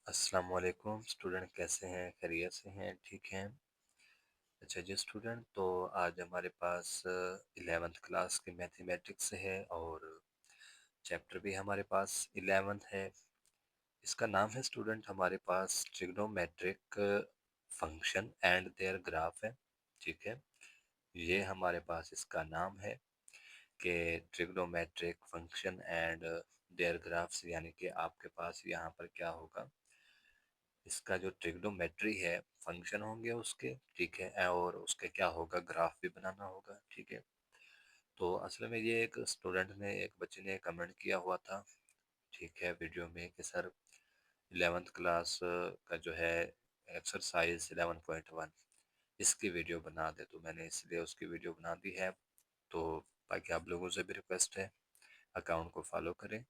अस्सलाम वालेकुम स्टूडेंट, कैसे हैं? खैरियत से हैं? ठीक हैं? अच्छा जी स्टूडेंट, तो आज हमारे पास 11th क्लास की मैथमेटिक्स है और चैप्टर भी हमारे पास 11th है। इसका नाम है स्टूडेंट हमारे पास trigonometric function and their graph है। ठीक है, ये हमारे पास इसका नाम है कि trigonometric function and their graphs, यानी कि आपके पास यहाँ पर क्या होगा, इसका जो ट्रिग्नोमेट्री है, फंक्शन होंगे उसके, ठीक है, और उसके क्या होगा, ग्राफ भी बनाना होगा। ठीक है, तो असल में ये एक स्टूडेंट ने, एक बच्चे ने कमेंट किया हुआ था, ठीक है, वीडियो में कि सर 11th क्लास का जो है एक्सरसाइज 11.1 इसकी वीडियो बना दे, तो मैंने इसलिए उसकी वीडियो बना दी है। तो बाकी आप लोगों से भी रिक्वेस्ट है, अकाउंट को फॉलो करें।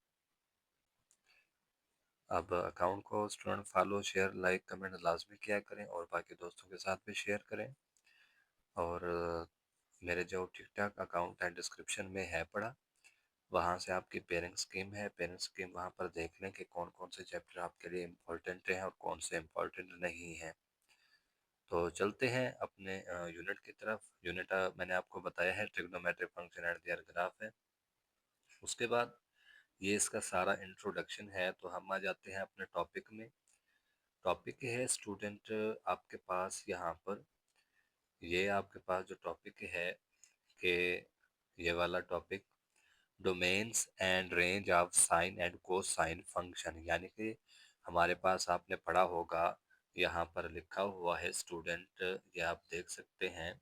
अब अकाउंट को student follow, share, like, comment लाजमी किया करें और बाकी दोस्तों के साथ भी शेयर करें। और मेरे जो टिकटॉक अकाउंट है डिस्क्रिप्शन में है पड़ा, वहाँ से आपकी पेरेंट स्कीम है, पेरेंट स्कीम वहाँ पर देख लें कि कौन कौन से चैप्टर आपके लिए इम्पोर्टेंट हैं और कौन से इम्पोर्टेंट नहीं हैं। तो चलते हैं अपने यूनिट की तरफ। यूनिट मैंने आपको बताया है trigonometric function and their graph है। उसके बाद ये इसका सारा इंट्रोडक्शन है, तो हम आ जाते हैं अपने टॉपिक में। टॉपिक है स्टूडेंट आपके पास यहाँ पर, ये आपके पास जो टॉपिक है कि ये वाला topic, domains and range of sine and cosine function, यानी कि हमारे पास आपने पढ़ा होगा, यहाँ पर लिखा हुआ है स्टूडेंट, ये आप देख सकते हैं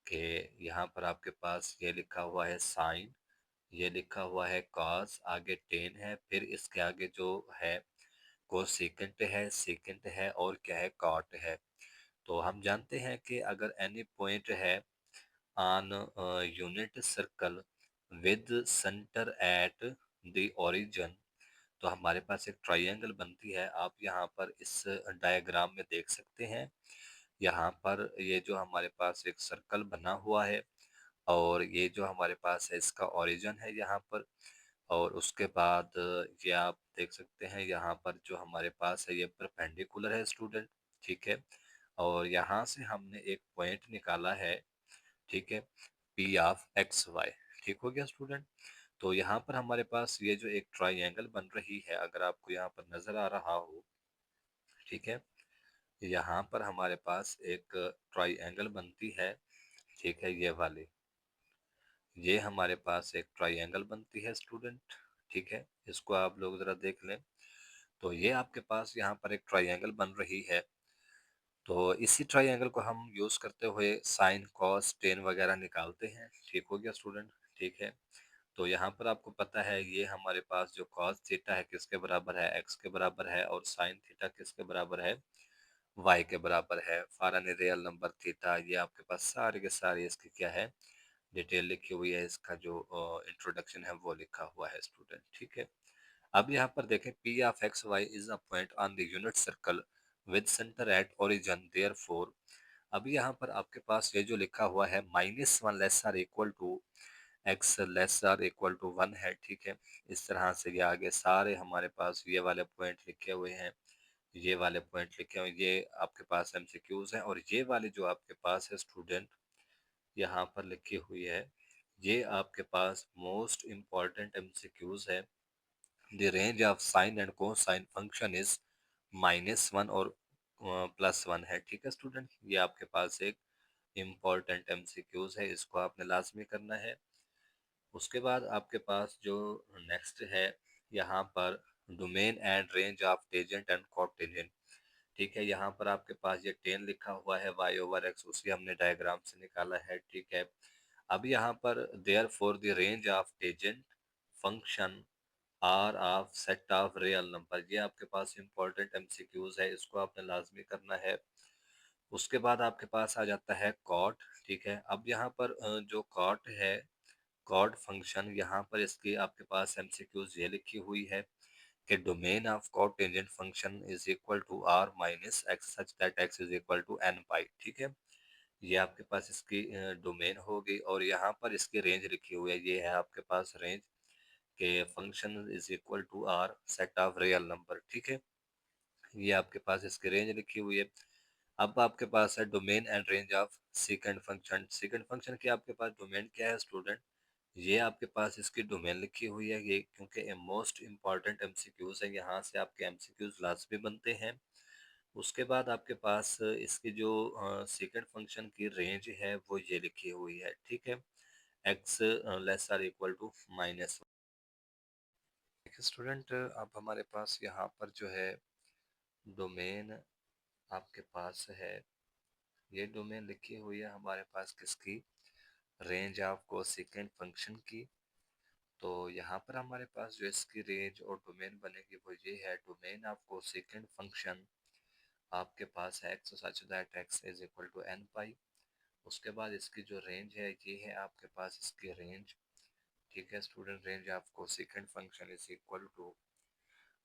कि यहाँ पर आपके पास ये लिखा हुआ है साइन, ये लिखा हुआ है कॉस, आगे टेन है, फिर इसके आगे जो है कोसेकेंट है, सेकेंट है और क्या है, कॉट है। तो हम जानते हैं कि अगर एनी पॉइंट है on unit circle with centre at the origin, तो हमारे पास एक ट्रायंगल बनती है। आप यहाँ पर इस डायग्राम में देख सकते हैं, यहाँ पर ये जो हमारे पास एक सर्कल बना हुआ है और ये जो हमारे पास है इसका ओरिजिन है यहाँ पर। और उसके बाद ये आप देख सकते हैं यहाँ पर जो हमारे पास है ये परपेंडिकुलर है स्टूडेंट। ठीक है, और यहाँ से हमने एक पॉइंट निकाला है, ठीक है, पी ऑफ एक्स वाई। ठीक हो गया स्टूडेंट। तो यहाँ पर हमारे पास ये जो एक ट्राइंगल बन रही है, अगर आपको यहाँ पर नजर आ रहा हो, ठीक है, यहाँ पर हमारे पास एक ट्राइंगल बनती है, ठीक है, ये वाली, ये हमारे पास एक ट्राइंगल बनती है स्टूडेंट। ठीक है, इसको आप लोग जरा देख लें। तो ये आपके पास यहाँ पर एक ट्राइंगल बन रही है, तो इसी ट्राइंगल को हम यूज करते हुए साइन कॉस टेन वगैरह निकालते हैं। ठीक हो गया स्टूडेंट। ठीक है, तो यहाँ पर आपको पता है ये हमारे पास जो कॉस थीटा है किसके बराबर है, एक्स के बराबर है, और साइन थीटा किसके बराबर है, वाई के बराबर है। For an real number theta, ये आपके पास सारे के सारे इसकी क्या है, डिटेल लिखी हुई है, इसका जो इंट्रोडक्शन है वो लिखा हुआ है स्टूडेंट। ठीक है, अब यहाँ पर देखें, P of X Y is a point on the unit circle with centre at origin therefore. अब यहाँ पर आपके पास ये जो लिखा हुआ है -1 less or equal to X less or equal to 1 है। ठीक है, इस तरह से ये आगे सारे हमारे पास ये वाले पॉइंट लिखे हुए हैं, ये वाले पॉइंट लिखे हुए, ये आपके पास एमसीक्यूज हैं। और ये वाले जो आपके पास है स्टूडेंट यहाँ पर लिखी हुई है, ये आपके पास मोस्ट इम्पॉर्टेंट एमसीक्यूज है। The range of sine and cosine function is -1 और +1 है। ठीक है स्टूडेंट, ये आपके पास एक इम्पॉर्टेंट एमसीक्यूज है, इसको आपने लाजमी करना है। उसके बाद आपके पास जो नेक्स्ट है, यहाँ पर domain and range of tangent and cotangent. ठीक है, यहाँ पर आपके पास ये 10 लिखा हुआ है, y ओवर x, उसी हमने डायग्राम से निकाला है। ठीक है, अब यहाँ पर therefore the range of tangent function are of set of real number, ये आपके पास इंपॉर्टेंट एमसीक्यूज है, इसको आपने लाजमी करना है। उसके बाद आपके पास आ जाता है कॉट। ठीक है, अब यहाँ पर जो कॉट है, कॉट फंक्शन, यहाँ पर इसकी आपके पास एमसीक्यूज ये लिखी हुई है कि domain of cot tangent function is equal to R minus X such that X is equal to N pi. ठीक है, ये आपके पास इसकी डोमेन होगी और यहाँ पर इसकी रेंज लिखी हुई है, ये है आपके पास रेंज के function is equal to R set of real number. ठीक है, ये आपके पास इसकी रेंज लिखी हुई है। अब आपके पास है domain and range of second function. Second function की आपके पास डोमेन क्या है स्टूडेंट, ये आपके पास इसकी डोमेन लिखी हुई है। ये क्योंकि मोस्ट इंपॉर्टेंट एमसीक्यूज है, यहाँ से आपके एमसीक्यूज लाजमी बनते हैं। उसके बाद आपके पास इसकी जो सेकंड फंक्शन की रेंज है वो ये लिखी हुई है, ठीक है, X less or equal to minus. Student अब हमारे पास यहाँ पर जो है डोमेन आपके पास है, ये डोमेन लिखी हुई है हमारे पास किसकी, रेंज ऑफ कोसेकेंट फंक्शन की। तो यहाँ पर हमारे पास जो इसकी रेंज और डोमेन बनेगी वो ये है, डोमेन ऑफ कोसेकेंट फंक्शन आपके पास है X such that X is equal to N pi. उसके बाद इसकी जो रेंज है ये है आपके पास इसकी रेंज, ठीक है student, range of cosecant function is equal to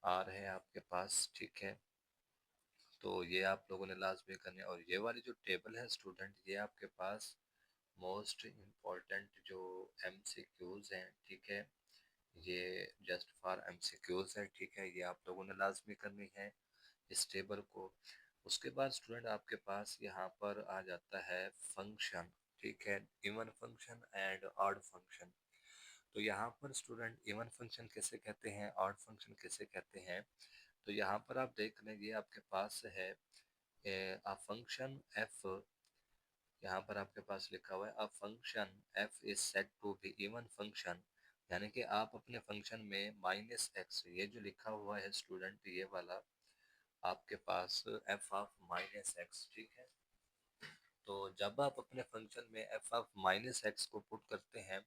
R है आपके पास, ठीक है। तो ये आप लोगों ने लाजमी करने, और ये वाली जो टेबल है स्टूडेंट ये आपके पास मोस्ट इम्पॉर्टेंट जो एमसीक्यूज हैं, ठीक है, ये जस्ट फॉर एमसीक्यूज है, ठीक है, ये आप लोगों ने लाजमी करनी है इस टेबल को। उसके बाद स्टूडेंट आपके पास यहाँ पर आ जाता है फंक्शन, ठीक है, even function and odd function. तो यहाँ पर स्टूडेंट इवन फंक्शन कैसे कहते हैं, ऑड फंक्शन कैसे कहते हैं, तो यहाँ पर आप देख लें ये आपके पास है अ फंक्शन एफ, यहाँ पर आपके पास लिखा हुआ है a function F is set to be even function, यानी कि आप अपने फंक्शन में माइनस एक्स, ये जो लिखा हुआ है स्टूडेंट ये वाला आपके पास एफ ऑफ माइनस एक्स, ठीक है। तो जब आप अपने फंक्शन में एफ ऑफ माइनस एक्स को पुट करते हैं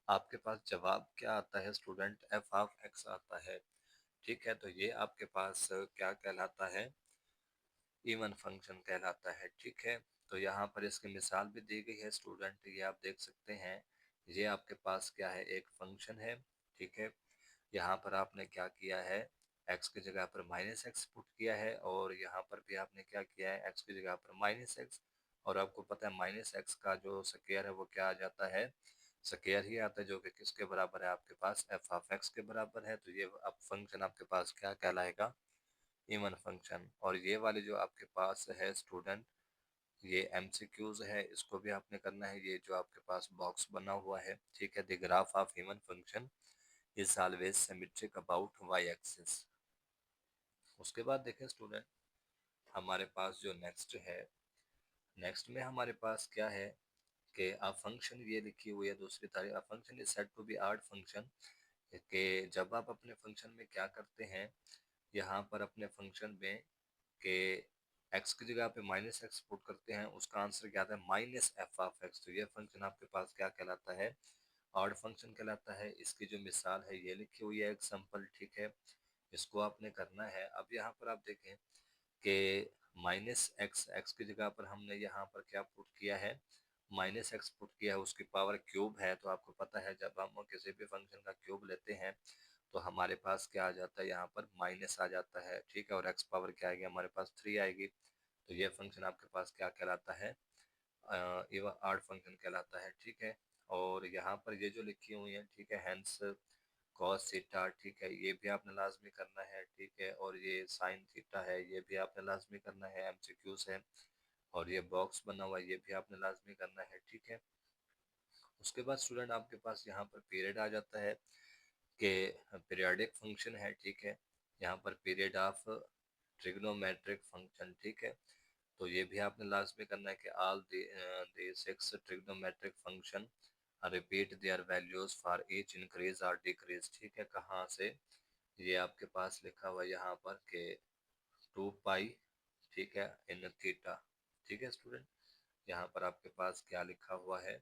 आपके पास जवाब क्या आता है स्टूडेंट, एफ ऑफ एक्स आता है, ठीक है। तो ये आपके पास क्या कहलाता है, इवन फंक्शन कहलाता है, ठीक है। तो यहाँ पर इसकी मिसाल भी दी गई है स्टूडेंट, ये आप देख सकते हैं, ये आपके पास क्या है, एक फंक्शन है, ठीक है। यहाँ पर आपने क्या किया है, एक्स की जगह पर माइनस एक्स पुट किया है, और यहाँ पर भी आपने क्या किया है, एक्स की जगह पर माइनस एक्स। और आपको पता है माइनस एक्स का जो स्क्वायर है वो क्या आ जाता है, स्क्वायर ही आता है, जो कि किसके बराबर है आपके पास, एफ ऑफ एक्स के बराबर है। तो ये अब फंक्शन आपके पास क्या कहलाएगा, इवन फंक्शन। और ये वाले जो आपके पास है स्टूडेंट ये एमसीक्यूज है, इसको भी आपने करना है। ये जो आपके पास बॉक्स बना हुआ है, ठीक है, the graph of even function is always symmetric about Y axis. उसके बाद देखें स्टूडेंट हमारे पास जो नेक्स्ट है, नेक्स्ट में हमारे पास क्या है कि अ फंक्शन ये लिखी हुई है दूसरी तारीख, a function is said to be odd function, कि जब आप अपने फंक्शन में क्या करते हैं, यहाँ पर अपने फंक्शन में कि एक्स की जगह पे माइनस एक्स पुट करते हैं, उसका आंसर क्या आता है, माइनस एफ ऑफ एक्स। तो ये फंक्शन आपके पास क्या कहलाता है, ऑड फंक्शन कहलाता है। इसकी जो मिसाल है ये लिखी हुई है एग्जांपल, ठीक है, इसको आपने करना है। अब यहाँ पर आप देखें कि माइनस एक्स, एक्स की जगह पर हमने यहाँ पर क्या पुट किया है, माइनस एक्स पुट किया है, उसकी पावर क्यूब है। तो आपको पता है जब हम किसी भी फंक्शन का क्यूब लेते हैं तो हमारे पास क्या आ जाता है, यहाँ पर माइनस आ जाता है, ठीक है, और एक्स पावर क्या आएगी हमारे पास, 3 आएगी। तो ये फंक्शन आपके पास क्या कहलाता है, इवन ऑड फंक्शन कहलाता है, ठीक है। और यहाँ पर ये जो लिखी हुई है, ठीक है, हेंस कॉस थीटा, ठीक है, ये भी आपने लाजमी करना है, ठीक है। और ये साइन थीटा है, ये भी आपने लाजमी करना है, एमसीक्यूज है। और ये बॉक्स बना हुआ है ये भी आपने लाजमी करना है, ठीक है। उसके बाद स्टूडेंट आपके पास यहाँ पर पीरियड आ जाता है कि पीरियोडिक फंक्शन है, ठीक है, यहाँ पर पीरियड ऑफ ट्रिग्नोमेट्रिक फंक्शन, ठीक है। तो ये भी आपने लास्ट में करना है कि all the six trigonometric function repeat there values for each increase और डिक्रीज, ठीक है। कहाँ से, ये आपके पास लिखा हुआ है यहाँ पर कि 2 पाई, ठीक है, इन थीटा, ठीक है स्टूडेंट। यहाँ पर आपके पास क्या लिखा हुआ है,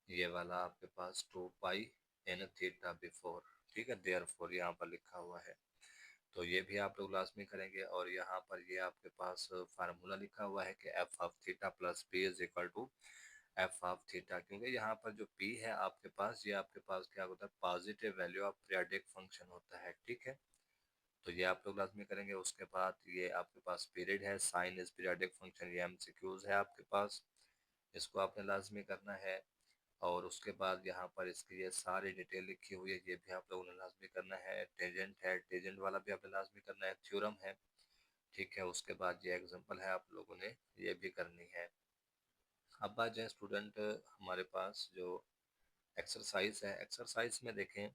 ये वाला आपके पास 2 पाई इन थीटा बिफोर, ठीक है, देयर फोर यहाँ पर लिखा हुआ है। तो ये भी आप लोग लास्ट में करेंगे। और यहाँ पर ये आपके पास फार्मूला लिखा हुआ है कि F of theta plus P is equal to F of theta, क्योंकि यहाँ पर जो पी है आपके पास, ये आपके पास क्या होता है, positive value of periodic function होता है, ठीक है। तो ये आप लोग लाजमी करेंगे। उसके बाद ये आपके पास पीरियड है, साइन इज पीरियोडिक फंक्शन, ये एमसीक्यूज है आपके पास, इसको आपने लाजमी करना है। और उसके बाद यहाँ पर इसकी ये सारी डिटेल लिखी हुई है, ये भी आप लोगों ने लाजमी करना है। टेजेंट है, टेजेंट वाला भी आपने लाजमी करना है। थ्योरम है, ठीक है। उसके बाद ये एग्जांपल है, आप लोगों ने ये भी करनी है। अब आ जाए स्टूडेंट हमारे पास जो एक्सरसाइज है, एक्सरसाइज में देखें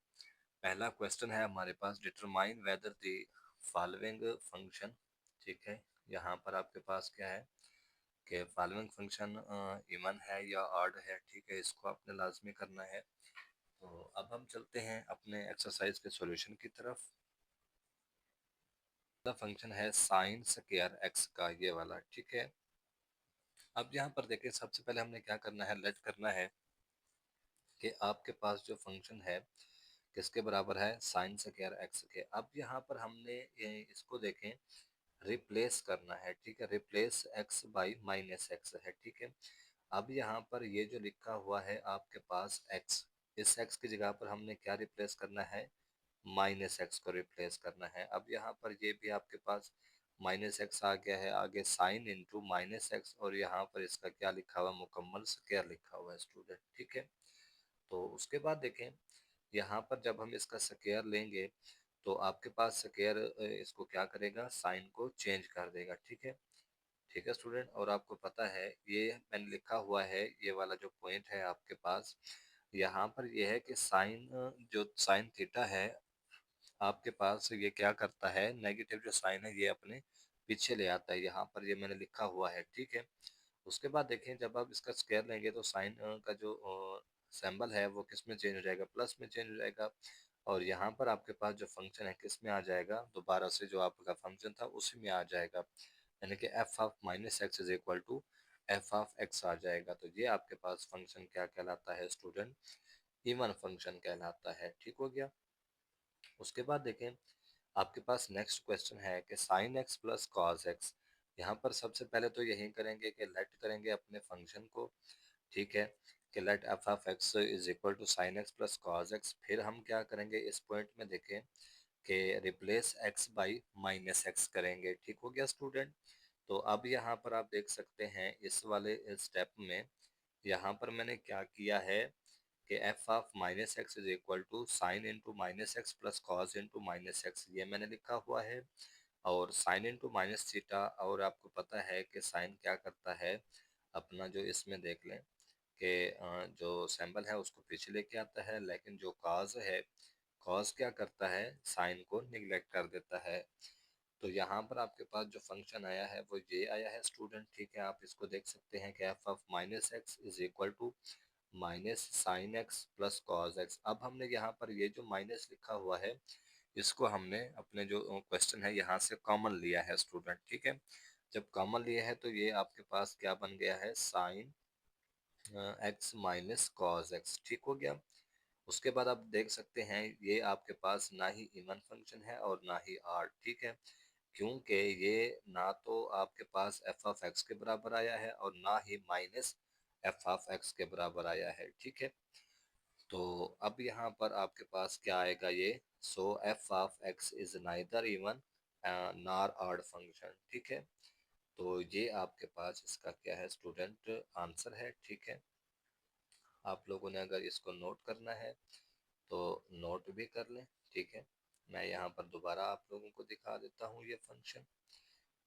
पहला क्वेश्चन है हमारे पास, determine whether the following function. ठीक है, यहाँ पर आपके पास क्या है कि फॉलोइंग फंक्शन इवन है या ऑड है। ठीक है, इसको आपने लाजमी करना है। तो अब हम चलते हैं अपने एक्सरसाइज के सॉल्यूशन की तरफ। पहला फंक्शन है साइन स्क्वायर एक्स का, ये वाला। ठीक है, अब यहाँ पर देखें सबसे पहले हमने क्या करना है, लेट करना है कि आपके पास जो फंक्शन है किसके बराबर है, साइन स्क्वायर एक्स के। अब यहाँ पर हमने इसको देखें रिप्लेस करना है। ठीक है, replace X by minus x है। ठीक है, अब यहाँ पर ये जो लिखा हुआ है आपके पास एक्स, इस एक्स की जगह पर हमने क्या रिप्लेस करना है, माइनस एक्स को रिप्लेस करना है। अब यहाँ पर ये भी आपके पास माइनस एक्स आ गया है, आगे साइन इंटू माइनस एक्स, और यहाँ पर इसका क्या लिखा हुआ है, मुकम्मल स्क्वायर लिखा हुआ है स्टूडेंट। ठीक है, तो उसके बाद देखें यहाँ पर जब हम इसका स्क्वायर लेंगे तो आपके पास स्क्वायर इसको क्या करेगा, साइन को चेंज कर देगा। ठीक है, ठीक है स्टूडेंट, और आपको पता है ये मैंने लिखा हुआ है, ये वाला जो पॉइंट है आपके पास यहाँ पर ये है कि साइन जो साइन थीटा है आपके पास, ये क्या करता है, नेगेटिव जो साइन है ये अपने पीछे ले आता है। यहाँ पर ये मैंने लिखा हुआ है। ठीक है, उसके बाद देखें जब आप इसका स्क्वायर लेंगे तो साइन का जो सिंबल है वो किस में चेंज हो जाएगा, प्लस में चेंज हो जाएगा। और यहाँ पर आपके पास जो फंक्शन है किस में आ जाएगा, दोबारा से जो आपका फंक्शन था उसी में आ जाएगा, यानी कि F of minus X is equal to F of X आ जाएगा। तो ये आपके पास फंक्शन क्या कहलाता है स्टूडेंट, इवन फंक्शन कहलाता है। ठीक हो गया। उसके बाद देखें आपके पास नेक्स्ट क्वेश्चन है कि sign X plus cos x. यहाँ पर सबसे पहले तो यही करेंगे कि लेट करेंगे अपने फंक्शन को। ठीक है, कि let F of X is equal to sin X plus cos X. फिर हम क्या करेंगे इस पॉइंट में देखें कि replace X by minus X करेंगे। ठीक हो गया स्टूडेंट। तो अब यहाँ पर आप देख सकते हैं इस वाले स्टेप में यहाँ पर मैंने क्या किया है कि F of minus X is equal to sin into minus X plus cos into minus X, ये मैंने लिखा हुआ है। और साइन इंटू माइनस थीटा, और आपको पता है कि साइन क्या करता है अपना, जो इसमें देख लें कि जो सिंबल है उसको पीछे लेके आता है, लेकिन जो कॉस है, कॉस क्या करता है, साइन को निगलेक्ट कर देता है। तो यहाँ पर आपके पास जो फंक्शन आया है वो ये आया है स्टूडेंट। ठीक है, आप इसको देख सकते हैं कि F of minus X is equal to minus sin X plus cos X. अब हमने यहाँ पर ये जो माइनस लिखा हुआ है इसको हमने अपने जो क्वेश्चन है यहाँ से कॉमन लिया है स्टूडेंट। ठीक है, जब कॉमन लिया है तो ये आपके पास क्या बन गया है, sine x minus cos x. ठीक हो गया। उसके बाद आप देख सकते हैं ये आपके पास ना ही इवन फंक्शन है और ना ही ऑड। ठीक है, क्योंकि ये ना तो आपके पास एफ ऑफ एक्स के बराबर आया है और ना ही माइनस एफ ऑफ एक्स के बराबर आया है। ठीक है, तो अब यहाँ पर आपके पास क्या आएगा, ये so F of X is neither even nor odd function. ठीक है, तो ये आपके पास इसका क्या है स्टूडेंट, आंसर है। ठीक है, आप लोगों ने अगर इसको नोट करना है तो नोट भी कर लें। ठीक है, मैं यहाँ पर दोबारा आप लोगों को दिखा देता हूँ ये फंक्शन।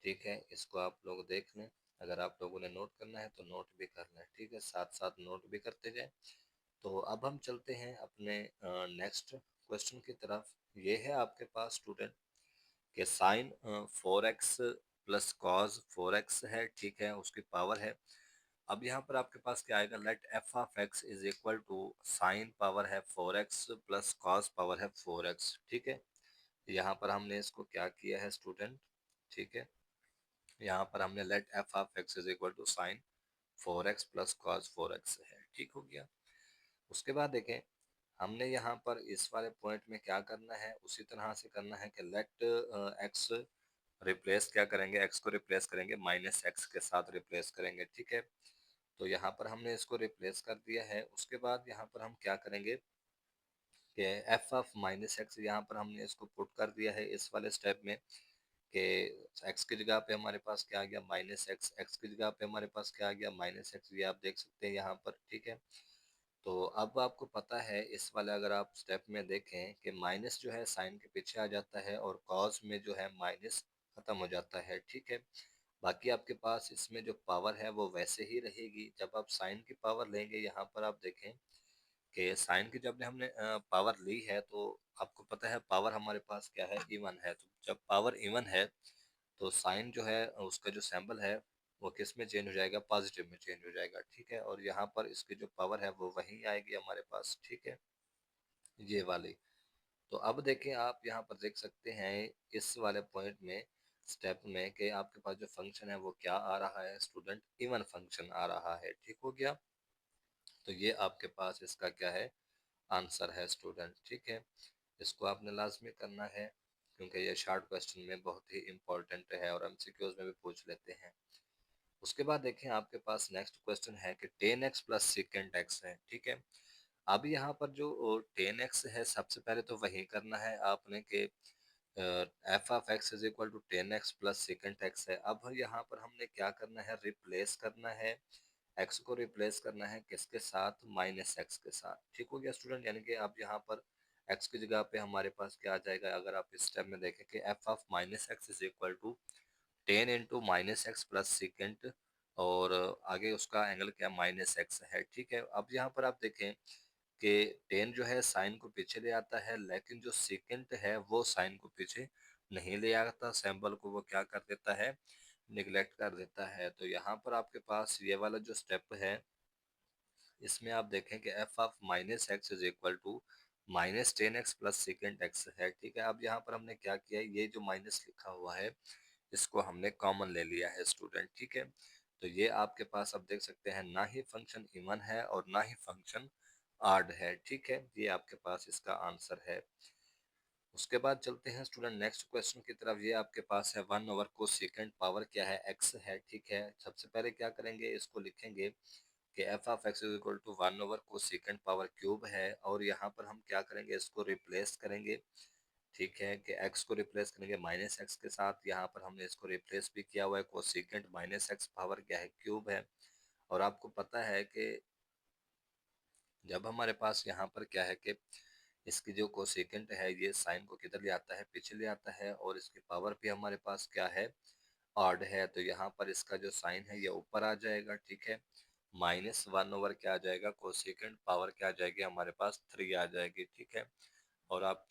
ठीक है, इसको आप लोग देख लें, अगर आप लोगों ने नोट करना है तो नोट भी कर लें। ठीक है, साथ साथ नोट भी करते जाएं। तो अब हम चलते हैं अपने नेक्स्ट क्वेश्चन की तरफ। ये है आपके पास स्टूडेंट कि sin 4x plus cos 4x है। ठीक है, उसकी पावर है। अब यहाँ पर आपके पास क्या आएगा, let F of X is equal to sin power है 4x प्लस कॉस पावर है 4x। ठीक है, यहाँ पर हमने इसको क्या किया है स्टूडेंट, ठीक है, यहाँ पर हमने let F of X is equal to sin 4x plus cos 4x है। ठीक हो गया। उसके बाद देखें हमने यहाँ पर इस वाले पॉइंट में क्या करना है, उसी तरह से करना है कि लेट एक्स रिप्लेस क्या करेंगे, एक्स को रिप्लेस करेंगे माइनस एक्स के साथ रिप्लेस करेंगे। ठीक है, तो यहाँ पर हमने इसको रिप्लेस कर दिया है। उसके बाद यहाँ पर हम क्या करेंगे कि एफ ऑफ माइनस एक्स, यहाँ पर हमने इसको पुट कर दिया है इस वाले स्टेप में कि एक्स की जगह पे हमारे पास क्या आ गया, माइनस एक्स, एक्स की जगह पे हमारे पास क्या आ गया, माइनस एक्स, ये आप देख सकते हैं यहाँ पर। ठीक है, तो अब आपको पता है इस वाले अगर आप स्टेप में देखें कि माइनस जो है साइन के पीछे आ जाता है और कॉस में जो है माइनस खत्म हो जाता है, ठीक है। बाकी आपके पास इसमें जो पावर है वो वैसे ही रहेगी। जब आप साइन की पावर लेंगे, यहाँ पर आप देखें कि साइन की जब हमने पावर ली है, तो आपको पता है पावर हमारे पास क्या है, इवन है। तो जब पावर इवन है तो साइन जो है उसका जो सिंबल है वो किस में चेंज हो जाएगा, पॉजिटिव में चेंज हो जाएगा, ठीक है। और यहाँ पर इसकी जो पावर है वो वही आएगी हमारे पास, ठीक है, ये वाली। तो अब देखें, आप यहाँ पर देख सकते हैं इस वाले पॉइंट में, स्टेप में, कि आपके पास जो फंक्शन है वो क्या आ रहा है स्टूडेंट, इवन फंक्शन आ रहा है, ठीक हो गया। तो ये आपके पास इसका क्या है, आंसर है स्टूडेंट, ठीक है। इसको आपने लाजमी करना है क्योंकि ये शॉर्ट क्वेश्चन में बहुत ही इंपॉर्टेंट है और एमसीक्यूज में भी पूछ लेते हैं। उसके बाद देखें, आपके पास नेक्स्ट क्वेश्चन है कि ten X plus sec X है, ठीक है। अब यहाँ पर जो टेन एक्स है, सबसे पहले तो वही करना है आपने कि F of X is equal to tan X plus sec X है। अब यहाँ पर हमने क्या करना है, रिप्लेस करना है, एक्स को रिप्लेस करना है किसके साथ, माइनस एक्स के साथ, ठीक हो गया स्टूडेंट। यानी कि अब यहाँ पर एक्स की जगह पे हमारे पास क्या आ जाएगा, अगर आप इस स्टेप में देखें कि F of minus X is equal to tan into minus X plus sec, और आगे उसका एंगल क्या, माइनस एक्स है, ठीक है। अब यहाँ पर आप देखें कि टेन जो है साइन को पीछे ले आता है, लेकिन जो सेकेंड है वो साइन को पीछे नहीं ले आता, सैम्बल को वो क्या कर देता है, निगलेक्ट कर देता है। तो यहाँ पर आपके पास ये वाला जो स्टेप है, इसमें आप देखें कि F of minus X is equal to minus tan X plus sec X है, ठीक है। अब यहाँ पर हमने क्या किया, ये जो माइनस लिखा हुआ है इसको हमने कॉमन ले लिया है स्टूडेंट, ठीक है। तो ये आपके पास अब देख सकते हैं, ना ही फंक्शन इवन है और ना ही फंक्शन आड है, ठीक है। ये आपके पास इसका आंसर है। उसके बाद चलते हैं स्टूडेंट नेक्स्ट क्वेश्चन की तरफ। ये आपके पास है वन ओवर को सेकेंड पावर क्या है, एक्स है, ठीक है। सबसे पहले क्या करेंगे, इसको लिखेंगे कि F of X is equal to one over को सेकेंड पावर क्यूब है, और यहाँ पर हम क्या करेंगे, इसको रिप्लेस करेंगे, ठीक है, कि x को रिप्लेस करेंगे माइनस एक्स के साथ। यहाँ पर हमने इसको रिप्लेस भी किया हुआ है, कोसेकेंट माइनस एक्स पावर क्या है, क्यूब है। और आपको पता है कि जब हमारे पास यहाँ पर क्या है कि इसकी जो कोसेकेंट है ये साइन को किधर ले आता है, पीछे ले आता है, और इसकी पावर भी हमारे पास क्या है, ऑड है। तो यहाँ पर इसका जो साइन है ये ऊपर आ जाएगा, ठीक है। माइनस वन ओवर क्या आ जाएगा, कोसेकेंट पावर क्या आ जाएगी हमारे पास, थ्री आ जाएगी, ठीक है। और आप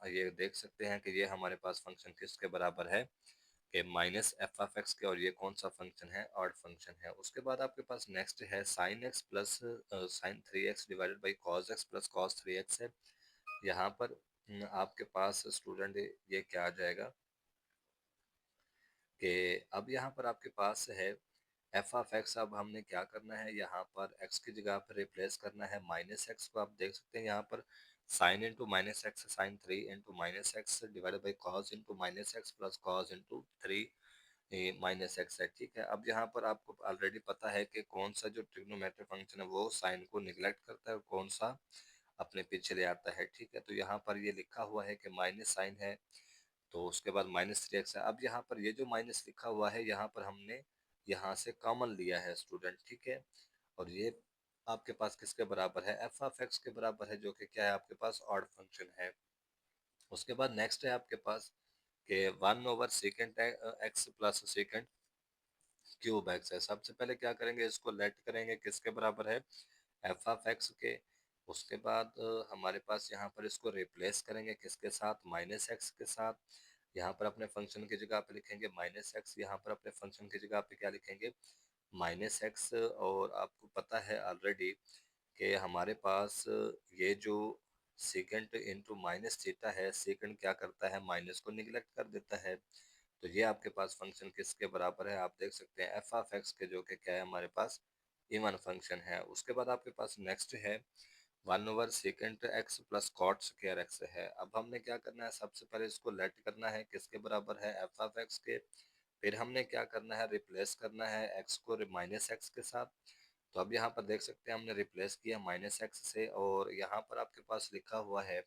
ये देख सकते हैं कि ये हमारे पास फंक्शन किसके बराबर है, कि माइनस एफ ऑफ एक्स के, और ये कौन सा फंक्शन है, ऑड फंक्शन है। उसके बाद आपके पास नेक्स्ट है sign X plus sine three x divided by cos x plus cos three x है। यहाँ पर आपके पास स्टूडेंट ये क्या आ जाएगा, कि अब यहाँ पर आपके पास है एफ ऑफ एक्स। अब हमने क्या करना है, यहाँ पर एक्स की जगह पर रिप्लेस करना है माइनस एक्स को। आप देख सकते हैं यहाँ पर sign into minus x, sine three into minus x divided by cos into minus X plus cos into three minus x है, ठीक है। अब यहाँ पर आपको ऑलरेडी पता है कि कौन सा जो ट्रिग्नोमेट्रिक फंक्शन है वो साइन को निगलेक्ट करता है और कौन सा अपने पीछे ले आता है, ठीक है। तो यहाँ पर ये लिखा हुआ है कि माइनस साइन है, तो उसके बाद माइनस थ्री एक्स है। अब यहाँ पर ये जो माइनस लिखा हुआ है यहाँ पर हमने यहाँ से कॉमन लिया है स्टूडेंट, ठीक है। और ये आपके पास किसके बराबर है, एफ ऑफ एक्स के बराबर है, जो कि क्या है आपके पास, ऑड फंक्शन है। उसके बाद नेक्स्ट है आपके पास कि one over sec X plus second cube x है। सबसे पहले क्या करेंगे, इसको लेट करेंगे किसके बराबर है, एफ ऑफ एक्स के। उसके बाद हमारे पास यहाँ पर इसको रिप्लेस करेंगे किसके साथ, माइनस एक्स के साथ। यहाँ पर अपने फंक्शन की जगह पे लिखेंगे माइनस एक्स, यहाँ पर अपने फंक्शन की जगह पे क्या लिखेंगे, माइनस एक्स। और आपको पता है ऑलरेडी कि हमारे पास ये जो सेकेंड इंटू माइनस थीटा है, सेकेंड क्या करता है, माइनस को निगलेक्ट कर देता है। तो ये आपके पास फंक्शन किसके बराबर है, आप देख सकते हैं एफ ऑफ एक्स के, जो कि क्या है हमारे पास, इवन फंक्शन है। उसके बाद आपके पास नेक्स्ट है one over sec X plus cot square X है। अब हमने क्या करना है, सबसे पहले इसको लेट करना है किसके बराबर है, एफ ऑफ एक्स के। फिर हमने क्या करना है, रिप्लेस करना है एक्स को माइनस एक्स के साथ। तो अब यहाँ पर देख सकते हैं हमने रिप्लेस किया माइनस एक्स से, और यहाँ पर आपके पास लिखा हुआ है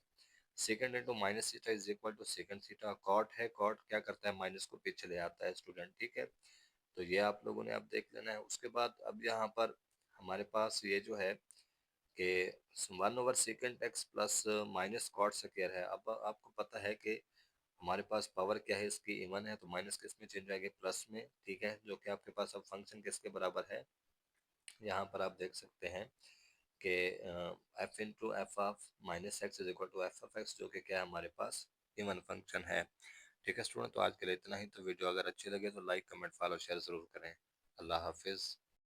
sec into minus theta is equal to sec theta. Cot है, कॉट क्या करता है, माइनस को पीछे ले आता है स्टूडेंट, ठीक है। तो ये आप लोगों ने अब देख लेना है। उसके बाद अब यहाँ पर हमारे पास ये जो है कि one over sec X plus minus cot square है। अब आपको पता है कि हमारे पास पावर क्या है इसकी, इवन है, तो माइनस किस में चेंज आएगी, प्लस में, ठीक है, जो कि आपके पास अब फंक्शन किसके बराबर है, यहाँ पर आप देख सकते हैं कि F into F of minus X is equal to F of X, जो कि क्या है हमारे पास इवन फंक्शन है। ठीक है स्टूडेंट, तो आज के लिए इतना ही। तो वीडियो अगर अच्छी लगे तो लाइक कमेंट फॉलो शेयर ज़रूर करें। अल्लाह हाफिज़।